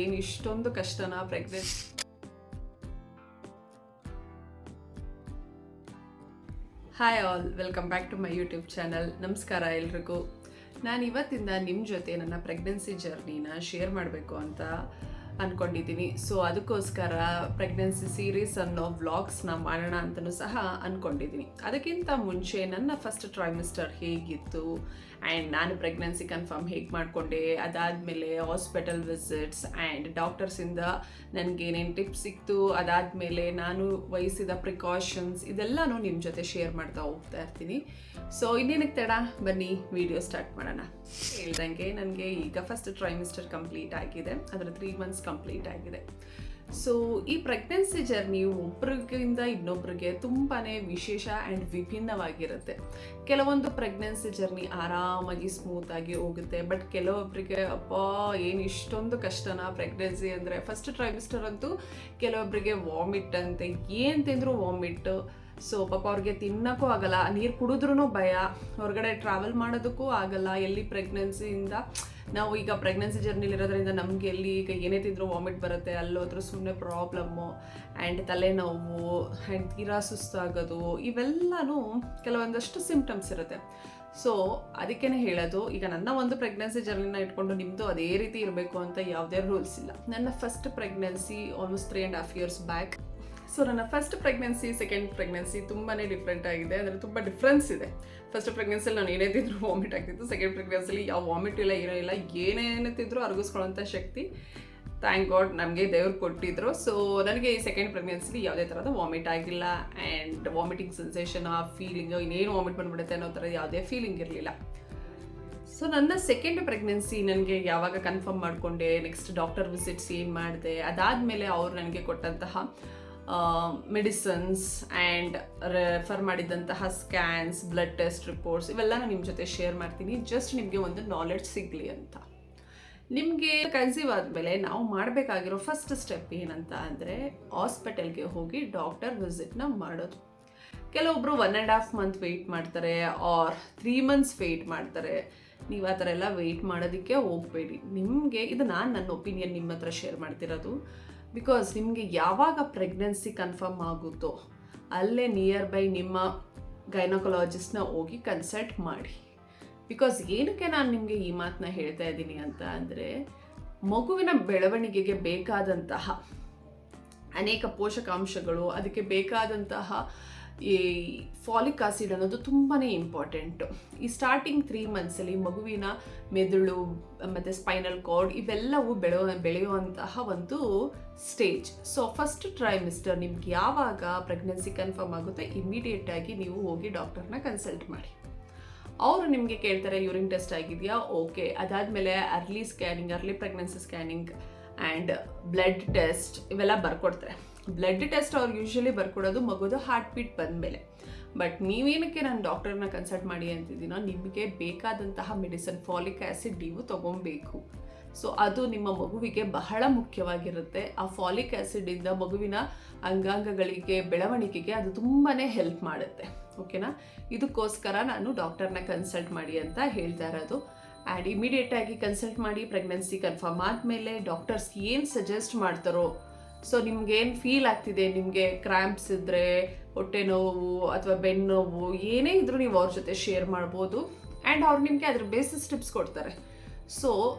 ಏನು ಇಷ್ಟೊಂದು ಕಷ್ಟನಾ pregnancy. Hi all, welcome back to my YouTube channel. ನಮಸ್ಕಾರ ಎಲ್ರಿಗೂ. ನಾನು ಇವತ್ತಿಂದ ನಿಮ್ಮ ಜೊತೆ ನನ್ನ ಪ್ರೆಗ್ನೆನ್ಸಿ ಜರ್ನಿನ ಶೇರ್ ಮಾಡಬೇಕು ಅಂತ ಅಂದ್ಕೊಂಡಿದ್ದೀನಿ. ಸೊ ಅದಕ್ಕೋಸ್ಕರ ಪ್ರೆಗ್ನೆನ್ಸಿ ಸೀರೀಸ್ ಅನ್ನೋ ವ್ಲಾಗ್ಸ್ನ ಮಾಡೋಣ ಅಂತಲೂ ಸಹ ಅಂದ್ಕೊಂಡಿದ್ದೀನಿ. ಅದಕ್ಕಿಂತ ಮುಂಚೆ ನನ್ನ ಫಸ್ಟ್ ಟ್ರೈಮಿಸ್ಟರ್ ಹೇಗಿತ್ತು ಆ್ಯಂಡ್ ನಾನು ಪ್ರೆಗ್ನೆನ್ಸಿ ಕನ್ಫರ್ಮ್ ಹೇಗೆ ಮಾಡಿಕೊಂಡೆ, ಅದಾದಮೇಲೆ ಹಾಸ್ಪಿಟಲ್ ವಿಸಿಟ್ಸ್ ಆ್ಯಂಡ್ ಡಾಕ್ಟರ್ಸಿಂದ ನನಗೇನೇನು ಟಿಪ್ಸ್ ಸಿಕ್ತು, ಅದಾದಮೇಲೆ ನಾನು ವಹಿಸಿದ ಪ್ರಿಕಾಷನ್ಸ್, ಇದೆಲ್ಲನೂ ನಿಮ್ಮ ಜೊತೆ ಶೇರ್ ಮಾಡ್ತಾ ಹೋಗ್ತಾ ಇರ್ತೀನಿ. ಸೊ ಇನ್ನೇನಕ್ಕೆ ತಡ, ಬನ್ನಿ ವಿಡಿಯೋ ಸ್ಟಾರ್ಟ್ ಮಾಡೋಣ. ಹೇಳ್ದಂಗೆ ನನಗೆ ಈಗ ಫಸ್ಟ್ ಟ್ರೈಮಿಸ್ಟರ್ ಕಂಪ್ಲೀಟ್ ಆಗಿದೆ, ಅದರ 3 months ಕಂಪ್ಲೀಟ್ ಆಗಿದೆ. ಸೊ ಈ ಪ್ರೆಗ್ನೆನ್ಸಿ ಜರ್ನಿ ಒಬ್ರಿಗಿಂದ ಇನ್ನೊಬ್ರಿಗೆ ತುಂಬಾ ವಿಶೇಷ ಆ್ಯಂಡ್ ವಿಭಿನ್ನವಾಗಿರುತ್ತೆ. ಕೆಲವೊಂದು ಪ್ರೆಗ್ನೆನ್ಸಿ ಜರ್ನಿ ಆರಾಮಾಗಿ ಸ್ಮೂತಾಗಿ ಹೋಗುತ್ತೆ, ಬಟ್ ಕೆಲವೊಬ್ಬರಿಗೆ ಏನು ಇಷ್ಟೊಂದು ಕಷ್ಟನಾ ಪ್ರೆಗ್ನೆನ್ಸಿ ಅಂದರೆ. ಫಸ್ಟ್ ಟ್ರೈಮಿಸ್ಟರ್ ಅಂತೂ ಕೆಲವೊಬ್ಬರಿಗೆ ವಾಮಿಟ್ ಅಂತೆ, ಏನು ತಿಂದರೂ ವಾಮಿಟ್. ಸೊ ಪಾಪ ಅವ್ರಿಗೆ ತಿನ್ನೋಕ್ಕೂ ಆಗಲ್ಲ, ನೀರು ಕುಡಿದ್ರೂ ಭಯ, ಹೊರಗಡೆ ಟ್ರಾವೆಲ್ ಮಾಡೋದಕ್ಕೂ ಆಗಲ್ಲ. ಎಲ್ಲಿ ಪ್ರೆಗ್ನೆನ್ಸಿಯಿಂದ ನಾವು ಈಗ ಪ್ರೆಗ್ನೆನ್ಸಿ ಜರ್ನಿಲಿರೋದ್ರಿಂದ ನಮಗೆ ಎಲ್ಲಿ ಈಗ ಏನೇ ತಿಂದರೂ ವಾಮಿಟ್ ಬರುತ್ತೆ, ಅಲ್ಲೋದ್ರೂ ಸುಮ್ಮನೆ ಪ್ರಾಬ್ಲಮ್ಮು ಆ್ಯಂಡ್ ತಲೆನೋವು ಆ್ಯಂಡ್ ತೀರಾ ಸುಸ್ತಾಗೋದು, ಇವೆಲ್ಲನೂ ಕೆಲವೊಂದಷ್ಟು ಸಿಂಪ್ಟಮ್ಸ್ ಇರುತ್ತೆ. ಸೊ ಅದಕ್ಕೇ ಹೇಳೋದು, ಈಗ ನನ್ನ ಒಂದು ಪ್ರೆಗ್ನೆನ್ಸಿ ಜರ್ನಿನ ಇಟ್ಕೊಂಡು ನಿಮ್ಮದು ಅದೇ ರೀತಿ ಇರಬೇಕು ಅಂತ ಯಾವುದೇ ರೂಲ್ಸ್ ಇಲ್ಲ. ನನ್ನ first pregnancy almost 3.5 years back. So ನನ್ನ ಫಸ್ಟ್ ಪ್ರೆಗ್ನೆನ್ಸಿ ಸೆಕೆಂಡ್ ಪ್ರೆಗ್ನೆನ್ಸಿ ತುಂಬಾ ಡಿಫ್ರೆಂಟ್ ಆಗಿದೆ, ಅಂದರೆ ತುಂಬ ಡಿಫ್ರೆನ್ಸ್ ಇದೆ. ಫಸ್ಟ್ ಪ್ರೆಗ್ನೆನ್ಸಿಲಿ ನಾನು ಏನೇ ತಿಂದರೂ ವಾಮಿಟ್ ಆಗ್ತಿತ್ತು, ಸೆಕೆಂಡ್ ಪ್ರೆಗ್ನೆನ್ಸಿಲಿ ಯಾವ ವಾಮಿಟ್ ಇಲ್ಲ, ಏನೋ ಇಲ್ಲ, ಏನೇನೇ ತಿಂದರೂ ಅರಗಿಸ್ಕೊಳ್ಳೋಂಥ ಶಕ್ತಿ ಥ್ಯಾಂಕ್ ಗಾಡ್ ನಮಗೆ ದೇವ್ರು ಕೊಟ್ಟಿದ್ರು. ಸೊ ನನಗೆ ಈ ಸೆಕೆಂಡ್ ಪ್ರೆಗ್ನೆನ್ಸಿಲಿ ಯಾವುದೇ ಥರದ ವಾಮಿಟ್ ಆಗಿಲ್ಲ ಆ್ಯಂಡ್ ವಾಮಿಟಿಂಗ್ ಸೆನ್ಸೇಷನ್, ಆ ಫೀಲಿಂಗು ಇನ್ನೇನು ವಾಮಿಟ್ ಬಂದುಬಿಡುತ್ತೆ ಅನ್ನೋ ಥರ ಯಾವುದೇ ಫೀಲಿಂಗ್ ಇರಲಿಲ್ಲ. ಸೊ ನನ್ನ ಸೆಕೆಂಡ್ ಪ್ರೆಗ್ನೆನ್ಸಿ ನನಗೆ ಯಾವಾಗ ಕನ್ಫರ್ಮ್ ಮಾಡಿಕೊಂಡೆ, ನೆಕ್ಸ್ಟ್ ಡಾಕ್ಟರ್ ವಿಸಿಟ್ಸ್ ಏನು ಮಾಡಿದೆ, ಅದಾದಮೇಲೆ ಅವ್ರು ನನಗೆ ಕೊಟ್ಟಂತಹ ಮೆಡಿಸನ್ಸ್ ಆ್ಯಂಡ್ ರೆಫರ್ ಮಾಡಿದಂತಹ ಸ್ಕ್ಯಾನ್ಸ್, ಬ್ಲಡ್ ಟೆಸ್ಟ್ ರಿಪೋರ್ಟ್ಸ್, ಇವೆಲ್ಲ ನಾನು ನಿಮ್ಮ ಜೊತೆ ಶೇರ್ ಮಾಡ್ತೀನಿ, ಜಸ್ಟ್ ನಿಮಗೆ ಒಂದು ನಾಲೆಡ್ಜ್ ಸಿಗಲಿ ಅಂತ. ನಿಮಗೆ ಕನ್ಸೀವ್ ಆದಮೇಲೆ ನಾವು ಮಾಡಬೇಕಾಗಿರೋ ಫಸ್ಟ್ ಸ್ಟೆಪ್ ಏನಂತ ಅಂದರೆ ಹಾಸ್ಪಿಟಲ್ಗೆ ಹೋಗಿ ಡಾಕ್ಟರ್ ವಿಸಿಟ್ನ ಮಾಡೋದು. ಕೆಲವೊಬ್ಬರು 1.5 month ವೆಯ್ಟ್ ಮಾಡ್ತಾರೆ, ಆರ್ 3 months ವೆಯ್ಟ್ ಮಾಡ್ತಾರೆ. ನೀವು ಆ ಥರ ಎಲ್ಲ ವೆಯ್ಟ್ ಮಾಡೋದಕ್ಕೆ ಹೋಗಬೇಡಿ. ನಿಮಗೆ ಇದು ನನ್ನ ಒಪಿನಿಯನ್ ನಿಮ್ಮ ಹತ್ರ ಶೇರ್ ಮಾಡ್ತಿರೋದು. ಬಿಕಾಸ್ ನಿಮಗೆ ಯಾವಾಗ ಪ್ರೆಗ್ನೆನ್ಸಿ ಕನ್ಫರ್ಮ್ ಆಗುತ್ತೋ ಅಲ್ಲೇ ನಿಯರ್ ಬೈ ನಿಮ್ಮ ಗೈನಕಾಲಜಿಸ್ಟ್ನ ಹೋಗಿ ಕನ್ಸಲ್ಟ್ ಮಾಡಿ. ಬಿಕಾಸ್ ಏನಕ್ಕೆ ನಾನು ನಿಮಗೆ ಈ ಮಾತನ್ನ ಹೇಳ್ತಾ ಇದ್ದೀನಿ ಅಂತ ಅಂದರೆ, ಮಗುವಿನ ಬೆಳವಣಿಗೆಗೆ ಬೇಕಾದಂತಹ ಅನೇಕ ಪೋಷಕಾಂಶಗಳು, ಅದಕ್ಕೆ ಬೇಕಾದಂತಹ ಈ ಫಾಲಿಕ್ ಆಸಿಡ್ ಅನ್ನೋದು ತುಂಬಾ ಇಂಪಾರ್ಟೆಂಟು. ಈ ಸ್ಟಾರ್ಟಿಂಗ್ 3 monthsಲ್ಲಿ ಮಗುವಿನ ಮೆದುಳು ಮತ್ತು ಸ್ಪೈನಲ್ ಕಾರ್ಡ್ ಇವೆಲ್ಲವೂ ಬೆಳೆಯುವಂತಹ ಒಂದು ಸ್ಟೇಜ್. ಸೊ ಫಸ್ಟ್ ಟ್ರೈಮಿಸ್ಟರ್ ನಿಮ್ಗೆ ಯಾವಾಗ ಪ್ರೆಗ್ನೆನ್ಸಿ ಕನ್ಫರ್ಮ್ ಆಗುತ್ತೆ, ಇಮಿಡಿಯೇಟಾಗಿ ನೀವು ಹೋಗಿ ಡಾಕ್ಟರ್ನ ಕನ್ಸಲ್ಟ್ ಮಾಡಿ. ಅವರು ನಿಮಗೆ ಕೇಳ್ತಾರೆ ಯೂರಿನ್ ಟೆಸ್ಟ್ ಆಗಿದೆಯಾ, ಓಕೆ. ಅದಾದಮೇಲೆ early scanning, early pregnancy scanning and blood test ಇವೆಲ್ಲ ಬರ್ಕೊಡ್ತಾರೆ. ಬ್ಲಡ್ ಟೆಸ್ಟ್ ಅವ್ರು ಯೂಶ್ವಲಿ ಬರ್ಕೊಡೋದು ಮಗುದು ಹಾರ್ಟ್ ಬೀಟ್ ಬಂದಮೇಲೆ. ಬಟ್ ನೀವೇನಕ್ಕೆ ನಾನು ಡಾಕ್ಟರ್ನ ಕನ್ಸಲ್ಟ್ ಮಾಡಿ ಅಂತಿದ್ದೀನೋ, ನಿಮಗೆ ಬೇಕಾದಂತಹ ಮೆಡಿಸನ್ ಫಾಲಿಕ್ ಆ್ಯಸಿಡ್ ನೀವು ತೊಗೊಬೇಕು. ಸೊ ಅದು ನಿಮ್ಮ ಮಗುವಿಗೆ ಬಹಳ ಮುಖ್ಯವಾಗಿರುತ್ತೆ. ಆ ಫಾಲಿಕ್ ಆ್ಯಸಿಡಿಂದ ಮಗುವಿನ ಅಂಗಾಂಗಗಳಿಗೆ, ಬೆಳವಣಿಗೆಗೆ ಅದು ತುಂಬಾ ಹೆಲ್ಪ್ ಮಾಡುತ್ತೆ. ಓಕೆನಾ? ಇದಕ್ಕೋಸ್ಕರ ನಾನು ಡಾಕ್ಟರ್ನ ಕನ್ಸಲ್ಟ್ ಮಾಡಿ ಅಂತ ಹೇಳ್ತಾ ಇರೋದು. ಆ್ಯಂಡ್ ಇಮಿಡಿಯೇಟಾಗಿ ಕನ್ಸಲ್ಟ್ ಮಾಡಿ. ಪ್ರೆಗ್ನೆನ್ಸಿ ಕನ್ಫರ್ಮ್ ಆದಮೇಲೆ ಡಾಕ್ಟರ್ಸ್ ಏನು ಸಜೆಸ್ಟ್ ಮಾಡ್ತಾರೋ, ಸೊ ನಿಮ್ಗೇನು ಫೀಲ್ ಆಗ್ತಿದೆ, ನಿಮಗೆ ಕ್ರ್ಯಾಂಪ್ಸ್ ಇದ್ದರೆ, ಹೊಟ್ಟೆ ನೋವು ಅಥವಾ ಬೆನ್ನು ನೋವು, ಏನೇ ಇದ್ರೂ ನೀವು ಅವ್ರ ಜೊತೆ ಶೇರ್ ಮಾಡ್ಬೋದು. ಆ್ಯಂಡ್ ಅವ್ರು ನಿಮಗೆ ಅದ್ರ ಬೇಸಿಸ್ ಟಿಪ್ಸ್ ಕೊಡ್ತಾರೆ. ಸೊ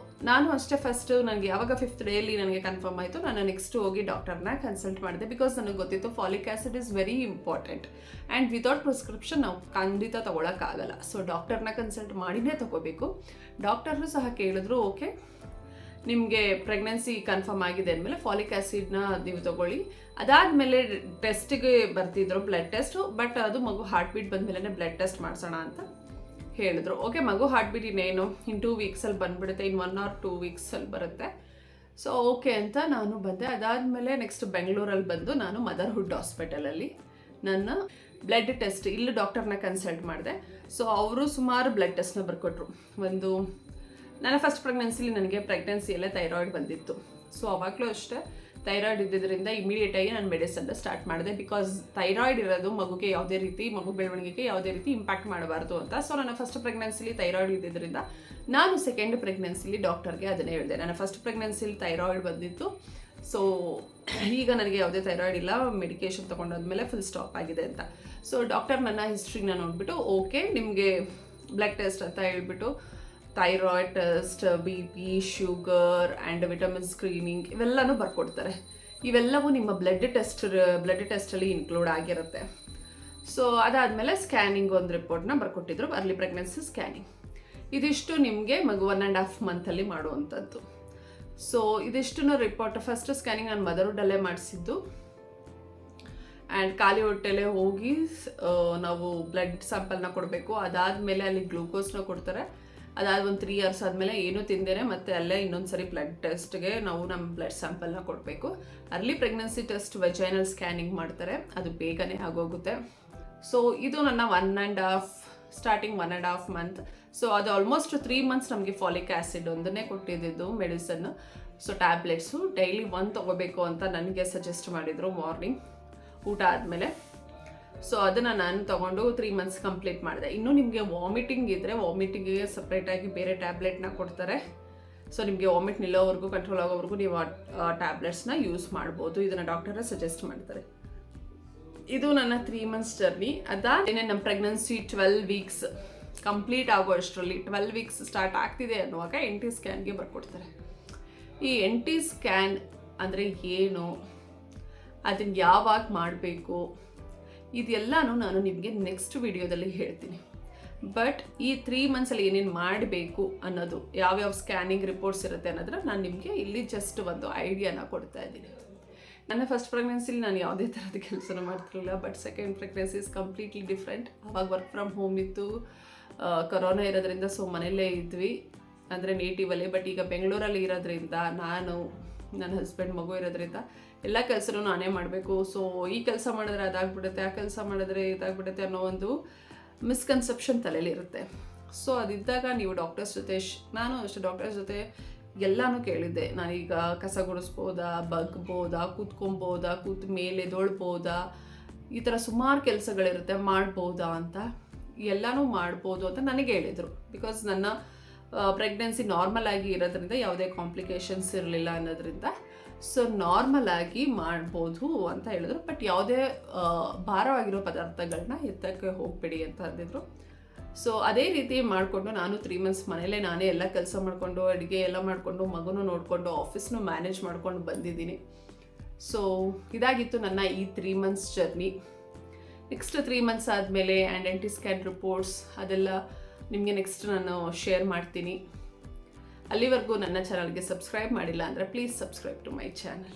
ನಾನು ಅಷ್ಟೇ ಫಸ್ಟು ನನಗೆ ಯಾವಾಗ 5th ಡೇಯಲ್ಲಿ ನನಗೆ ಕನ್ಫರ್ಮ್ ಆಯಿತು, ನಾನು ನೆಕ್ಸ್ಟ್ ಹೋಗಿ ಡಾಕ್ಟರ್ನ ಕನ್ಸಲ್ಟ್ ಮಾಡಿದೆ. ಬಿಕಾಸ್ ನನಗೆ ಗೊತ್ತಿತ್ತು folic acid is very important and without prescription ನಾವು ಖಂಡಿತ ತೊಗೊಳಕ್ಕಾಗಲ್ಲ. ಸೊ ಡಾಕ್ಟರ್ನ ಕನ್ಸಲ್ಟ್ ಮಾಡಿನೇ ತೊಗೋಬೇಕು. ಡಾಕ್ಟರ್ನು ಸಹ ಕೇಳಿದ್ರು, ಓಕೆ ನಿಮಗೆ ಪ್ರೆಗ್ನೆನ್ಸಿ ಕನ್ಫರ್ಮ್ ಆಗಿದೆ ಅಂದಮೇಲೆ ಫಾಲಿಕ್ ಆ್ಯಸಿಡ್ನ ನೀವು ತೊಗೊಳ್ಳಿ. ಅದಾದಮೇಲೆ ಟೆಸ್ಟಿಗೆ ಬರ್ತಿದ್ರು, ಬ್ಲಡ್ ಟೆಸ್ಟು. ಬಟ್ ಅದು ಮಗು ಹಾರ್ಟ್ ಬೀಟ್ ಬಂದಮೇಲೆ ಬ್ಲಡ್ ಟೆಸ್ಟ್ ಮಾಡಿಸೋಣ ಅಂತ ಹೇಳಿದ್ರು. ಓಕೆ, ಮಗು ಹಾರ್ಟ್ ಬೀಟ್ ಇನ್ನೇನು ಇನ್ 2 weeksಲ್ಲಿ ಬಂದುಬಿಡುತ್ತೆ, ಇನ್ 1 or 2 weeksಲ್ಲಿ ಬರುತ್ತೆ. ಸೊ ಓಕೆ ಅಂತ ನಾನು ಬಂದೆ. ಅದಾದಮೇಲೆ ನೆಕ್ಸ್ಟ್ ಬೆಂಗಳೂರಲ್ಲಿ ಬಂದು ನಾನು ಮದರ್ಹುಡ್ ಹಾಸ್ಪಿಟಲಲ್ಲಿ ನನ್ನ ಬ್ಲಡ್ ಟೆಸ್ಟ್, ಇಲ್ಲಿ ಡಾಕ್ಟರ್ನ ಕನ್ಸಲ್ಟ್ ಮಾಡಿದೆ. ಸೊ ಅವರು ಸುಮಾರು ಬ್ಲಡ್ ಟೆಸ್ಟ್ನ ಬರ್ಕೊಟ್ರು. ನನ್ನ ಫಸ್ಟ್ ಪ್ರೆಗ್ನೆನ್ಸಿಲಿ ನನಗೆ ಪ್ರೆಗ್ನೆನ್ಸಿಯಲ್ಲೇ ಥೈರಾಯ್ಡ್ ಬಂದಿತ್ತು. ಸೊ ಅವಾಗಲೂ ಅಷ್ಟೇ ಥೈರಾಯ್ಡ್ ಇದ್ದಿದ್ದರಿಂದ ಇಮಿಡಿಯೇಟಾಗಿ ನಾನು ಮೆಡಿಸನ್ನ ಸ್ಟಾರ್ಟ್ ಮಾಡಿದೆ. ಬಿಕಾಸ್ ಥೈರಾಯ್ಡ್ ಇರೋದು ಮಗುಗೆ ಯಾವುದೇ ರೀತಿ ಮಗು ಬೆಳವಣಿಗೆಗೆ ಯಾವುದೇ ರೀತಿ ಇಂಪ್ಯಾಕ್ಟ್ ಮಾಡಬಾರ್ದು ಅಂತ. ಸೊ ನನ್ನ ಫಸ್ಟ್ ಪ್ರೆಗ್ನೆನ್ಸಿಲಿ ಥೈರಾಯ್ಡ್ ಇದ್ದಿದ್ದರಿಂದ ನಾನು ಸೆಕೆಂಡ್ ಪ್ರೆಗ್ನೆನ್ಸಿಲಿ ಡಾಕ್ಟರ್ಗೆ ಅದನ್ನೇ ಹೇಳಿದೆ. ನನ್ನ ಫಸ್ಟ್ ಪ್ರೆಗ್ನೆನ್ಸಿಲಿ ಥೈರಾಯ್ಡ್ ಬಂದಿತ್ತು. ಸೊ ಈಗ ನನಗೆ ಯಾವುದೇ ಥೈರಾಯ್ಡ್ ಇಲ್ಲ, ಮೆಡಿಕೇಶನ್ ತೊಗೊಂಡಾದ್ಮೇಲೆ ಫುಲ್ ಸ್ಟಾಪ್ ಆಗಿದೆ ಅಂತ. ಸೊ ಡಾಕ್ಟರ್ ನನ್ನ ಹಿಸ್ಟ್ರಿನ ನೋಡಿಬಿಟ್ಟು ಓಕೆ ನಿಮಗೆ ಬ್ಲಡ್ ಟೆಸ್ಟ್ ಅಂತ ಹೇಳ್ಬಿಟ್ಟು thyroid test, BP, sugar and vitamin screening ಇವೆಲ್ಲನೂ ಬರ್ಕೊಡ್ತಾರೆ. ಇವೆಲ್ಲವೂ ನಿಮ್ಮ ಬ್ಲಡ್ ಟೆಸ್ಟಲ್ಲಿ ಇನ್ಕ್ಲೂಡ್ ಆಗಿರುತ್ತೆ. ಸೊ ಅದಾದಮೇಲೆ ಸ್ಕ್ಯಾನಿಂಗ್ ಒಂದು ರಿಪೋರ್ಟ್ನ ಬರ್ಕೊಟ್ಟಿದ್ರು, ಅರ್ಲಿ ಪ್ರೆಗ್ನೆನ್ಸಿ ಸ್ಕ್ಯಾನಿಂಗ್. ಇದಿಷ್ಟು ನಿಮಗೆ ಮಗು 1.5 ಮಂತಲ್ಲಿ ಮಾಡುವಂಥದ್ದು. ಸೊ ಇದಿಷ್ಟು ರಿಪೋರ್ಟ್, ಫಸ್ಟ್ ಸ್ಕ್ಯಾನಿಂಗ್ ನಾನು ಮದರ್ಹುಡ್ಡಲ್ಲೇ ಮಾಡಿಸಿದ್ದು. ಆ್ಯಂಡ್ ಖಾಲಿ ಹೊಟ್ಟೆಲೇ ಹೋಗಿ ನಾವು ಬ್ಲಡ್ ಸ್ಯಾಂಪಲ್ನ ಕೊಡಬೇಕು. ಅದಾದಮೇಲೆ ಅಲ್ಲಿ ಗ್ಲೂಕೋಸ್ನ ಕೊಡ್ತಾರೆ. ಅದಾದ ಒಂದು 3 ಇಯರ್ಸ್ ಆದಮೇಲೆ ಏನೂ ತಿಂದೇನೆ ಮತ್ತೆ ಅಲ್ಲೇ ಇನ್ನೊಂದು ಸರಿ ಬ್ಲಡ್ ಟೆಸ್ಟ್ಗೆ ನಾವು ನಮ್ಮ ಬ್ಲಡ್ ಸ್ಯಾಂಪಲ್ನ ಕೊಡಬೇಕು. Early pregnancy test vaginal scanning ಮಾಡ್ತಾರೆ, ಅದು ಬೇಗನೆ ಆಗೋಗುತ್ತೆ. ಸೊ ಇದು ನನ್ನ 1.5 ಮಂತ್. ಸೊ ಅದು ಆಲ್ಮೋಸ್ಟ್ 3 ಮಂತ್ಸ್ ನಮಗೆ ಫಾಲಿಕ್ ಆ್ಯಸಿಡ್ ಒಂದನ್ನೇ ಕೊಟ್ಟಿದ್ದು ಮೆಡಿಸನ್. ಸೊ ಟ್ಯಾಬ್ಲೆಟ್ಸು ಡೈಲಿ 1 ತೊಗೋಬೇಕು ಅಂತ ನನಗೆ ಸಜೆಸ್ಟ್ ಮಾಡಿದರು ಮಾರ್ನಿಂಗ್ ಊಟ ಆದಮೇಲೆ. ಸೊ ಅದನ್ನು ನಾನು ತೊಗೊಂಡು 3 ಮಂತ್ಸ್ ಕಂಪ್ಲೀಟ್ ಮಾಡಿದೆ. ಇನ್ನೂ ನಿಮಗೆ ವಾಮಿಟಿಂಗ್ ಇದ್ದರೆ ವಾಮಿಟಿಂಗಿಗೆ ಸಪ್ರೇಟಾಗಿ ಬೇರೆ ಟ್ಯಾಬ್ಲೆಟ್ನ ಕೊಡ್ತಾರೆ. ಸೊ ನಿಮಗೆ ವಾಮಿಟ್ ನಿಲ್ಲೋವರೆಗೂ, ಕಂಟ್ರೋಲ್ ಆಗೋವರೆಗೂ ನೀವು ಆ ಟ್ಯಾಬ್ಲೆಟ್ಸ್ನ ಯೂಸ್ ಮಾಡ್ಬೋದು. ಇದನ್ನು ಡಾಕ್ಟರೇ ಸಜೆಸ್ಟ್ ಮಾಡ್ತಾರೆ. ಇದು ನನ್ನ 3 ಮಂತ್ಸ್ ಜರ್ನಿ. ಅದಾದೇನೆ ನಮ್ಮ ಪ್ರೆಗ್ನೆನ್ಸಿ 12 ವೀಕ್ಸ್ ಕಂಪ್ಲೀಟ್ ಆಗೋ ಅಷ್ಟರಲ್ಲಿ 12 ವೀಕ್ಸ್ ಸ್ಟಾರ್ಟ್ ಆಗ್ತಿದೆ ಅನ್ನುವಾಗ NT ಸ್ಕ್ಯಾನ್ಗೆ ಬರ್ಕೊಡ್ತಾರೆ. ಈ NT ಸ್ಕ್ಯಾನ್ ಅಂದರೆ ಏನು, ಅದನ್ನು ಯಾವಾಗ ಮಾಡಬೇಕು, ಇದೆಲ್ಲನೂ ನಾನು ನಿಮಗೆ ನೆಕ್ಸ್ಟ್ ವಿಡಿಯೋದಲ್ಲಿ ಹೇಳ್ತೀನಿ. ಬಟ್ ಈ 3 ಮಂತ್ಸಲ್ಲಿ ಏನೇನು ಮಾಡಬೇಕು ಅನ್ನೋದು, ಯಾವ್ಯಾವ ಸ್ಕ್ಯಾನಿಂಗ್ ರಿಪೋರ್ಟ್ಸ್ ಇರುತ್ತೆ ಅನ್ನೋದನ್ನ ನಾನು ನಿಮಗೆ ಇಲ್ಲಿ ಜಸ್ಟ್ ಒಂದು ಐಡಿಯಾನ ಕೊಡ್ತಾ ಇದ್ದೀನಿ. ನನ್ನ ಫಸ್ಟ್ ಪ್ರೆಗ್ನೆನ್ಸಿಲಿ ನಾನು ಯಾವುದೇ ಥರದ ಕೆಲಸನ ಮಾಡ್ತಿರಲಿಲ್ಲ. But second pregnancy is completely different. ಆವಾಗ ವರ್ಕ್ ಫ್ರಮ್ ಹೋಮ್ ಇತ್ತು, ಕೊರೋನಾ ಇರೋದ್ರಿಂದ ಸೊ ಮನೆಯಲ್ಲೇ ಇದ್ವಿ, ಅಂದರೆ ನೇಟಿವಲ್ಲಿ. ಬಟ್ ಈಗ ಬೆಂಗಳೂರಲ್ಲಿ ಇರೋದ್ರಿಂದ ನಾನು, ನನ್ನ ಹಸ್ಬೆಂಡ್, ಮಗು ಇರೋದ್ರಿಂದ ಎಲ್ಲ ಕೆಲಸನೂ ನಾನೇ ಮಾಡಬೇಕು. ಸೊ ಈ ಕೆಲಸ ಮಾಡಿದ್ರೆ ಅದಾಗ್ಬಿಡುತ್ತೆ, ಆ ಕೆಲಸ ಮಾಡಿದ್ರೆ ಇದಾಗ್ಬಿಡುತ್ತೆ ಅನ್ನೋ ಒಂದು ಮಿಸ್ಕನ್ಸೆಪ್ಷನ್ ತಲೆಯಲ್ಲಿರುತ್ತೆ. ಸೊ ಅದಿದ್ದಾಗ ನೀವು ಡಾಕ್ಟರ್ಸ್ ಜೊತೆ, ನಾನು ಅಷ್ಟೇ ಡಾಕ್ಟರ್ಸ್ ಜೊತೆ ಎಲ್ಲನೂ ಕೇಳಿದ್ದೆ. ನಾನೀಗ ಕಸ ಗುಡಿಸ್ಬೋದಾ, ಬಗ್ಬೋದಾ, ಕೂತ್ಕೊಬೋದಾ, ಕೂತ ಮೇಲೆ ಎದೊಳ್ಬೋದಾ, ಈ ಥರ ಸುಮಾರು ಕೆಲಸಗಳಿರುತ್ತೆ, ಮಾಡ್ಬೋದಾ ಅಂತ, ಎಲ್ಲನೂ ಮಾಡ್ಬೋದು ಅಂತ ನನಗೆ ಹೇಳಿದರು. ಬಿಕಾಸ್ ನನ್ನ ಪ್ರೆಗ್ನೆನ್ಸಿ ನಾರ್ಮಲ್ ಆಗಿ ಇರೋದ್ರಿಂದ ಯಾವುದೇ ಕಾಂಪ್ಲಿಕೇಶನ್ಸ್ ಇರಲಿಲ್ಲ ಅನ್ನೋದ್ರಿಂದ ಸೊ ನಾರ್ಮಲ್ ಆಗಿ ಮಾಡ್ಬೋದು ಅಂತ ಹೇಳಿದ್ರು. ಬಟ್ ಯಾವುದೇ ಭಾರವಾಗಿರೋ ಪದಾರ್ಥಗಳನ್ನ ಎತ್ತಕ್ಕೆ ಹೋಗಬೇಡಿ ಅಂತ ಅಂದಿದ್ರು. ಸೊ ಅದೇ ರೀತಿ ಮಾಡಿಕೊಂಡು ನಾನು 3 ಮಂತ್ಸ್ ಮನೇಲೇ ನಾನೇ ಎಲ್ಲ ಕೆಲಸ ಮಾಡಿಕೊಂಡು, ಅಡುಗೆ ಎಲ್ಲ ಮಾಡಿಕೊಂಡು, ಮಗುನೂ ನೋಡಿಕೊಂಡು, ಆಫೀಸ್ನೂ ಮ್ಯಾನೇಜ್ ಮಾಡ್ಕೊಂಡು ಬಂದಿದ್ದೀನಿ. ಸೊ ಇದಾಗಿತ್ತು ನನ್ನ ಈ 3 ಮಂತ್ಸ್ ಜರ್ನಿ. ನೆಕ್ಸ್ಟ್ 3 ಮಂತ್ಸ್ ಆದಮೇಲೆ ಆ್ಯಂಡ್ NT ಸ್ಕ್ಯಾನ್ ರಿಪೋರ್ಟ್ಸ್ ಅದೆಲ್ಲ ನಿಮಗೆ ನೆಕ್ಸ್ಟ್ ನಾನು ಶೇರ್ ಮಾಡ್ತೀನಿ. ಅಲ್ಲಿವರೆಗೂ ನನ್ನ ಚಾನಲ್ಗೆ ಸಬ್ಸ್ಕ್ರೈಬ್ ಮಾಡಿಲ್ಲ ಅಂದರೆ please subscribe to my channel.